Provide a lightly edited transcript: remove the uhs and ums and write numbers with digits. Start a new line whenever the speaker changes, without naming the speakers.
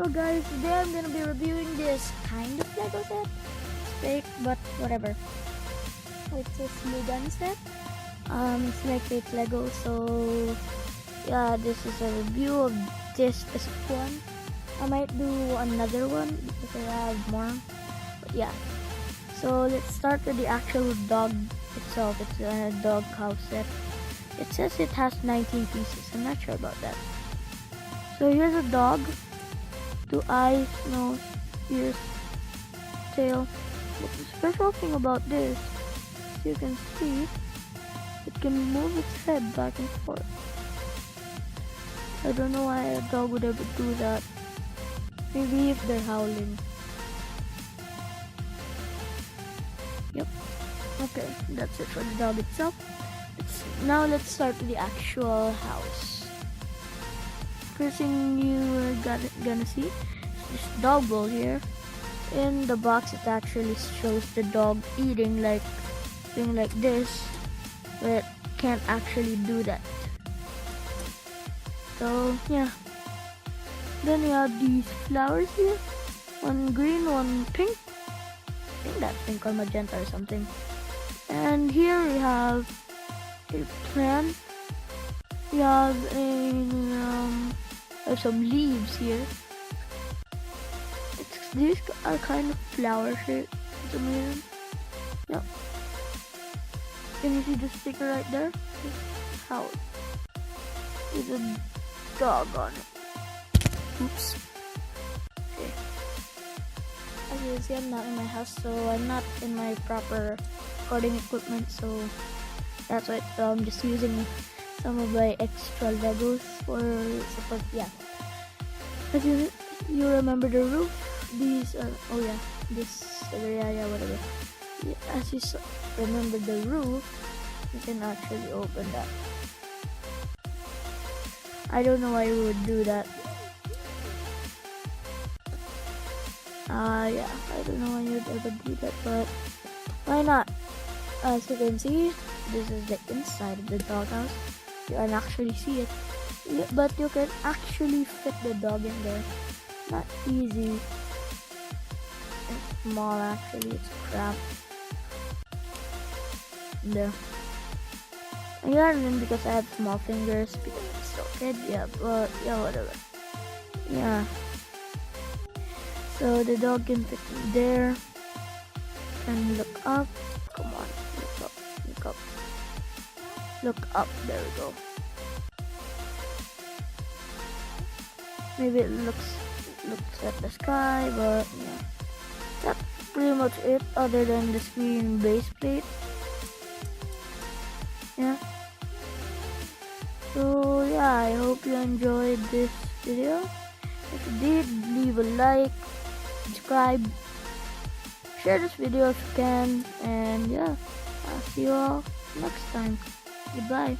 guys, today I'm gonna be reviewing this kind of Lego set. It's fake, but whatever. It's a glue gun set. It's like fake Lego, so yeah, this is a review of this specific one. I might do another one because I have more. But yeah. So let's start with the actual dog itself. It's a dog house set. It says it has 19 pieces. I'm not sure about that. So here's a dog. 2 eyes, nose, ears, tail. But the special thing about this, as you can see, it can move its head back and forth. I don't know why a dog would ever do that. Maybe if they're howling. Yep. Okay, that's it for the dog itself. Now let's start with the actual house. First thing you're gonna see is this dog bowl here. In the box, it actually shows the dog eating like thing like this, but it can't actually do that. So yeah. Then we have these flowers here. One green, one pink. I think that's pink or magenta or something. And here we have a plant. We have some leaves here. These are kind of flower shaped for some reason. Yep. Can you see the sticker right there? This house with a dog on it. Oops. Okay. As you can see, I'm not in my house, so I'm not in my proper recording equipment, so that's why I'm just using some of my extra Legos for support. Yeah. As you remember the roof, these are, oh yeah, this area, whatever. Yeah, as you remember the roof, you can actually open that. I don't know why you would do that. Yeah, I don't know why you would ever do that, but why not? As you can see, this is the inside of the doghouse. You can actually see it, but you can actually fit the dog in there. Not easy. It's small actually. It's crap. There. Yeah, and then because I have small fingers, because I'm still a kid. Yeah, but yeah, whatever. Yeah. So the dog can fit in there. Can look up. Come on, look up, look up. Look up, there we go. Maybe it looks at the sky, but yeah. That's pretty much it, other than the screen base plate. Yeah. So yeah, I hope you enjoyed this video. If you did, leave a like, subscribe, share this video if you can, and yeah, I'll see you all next time. Goodbye.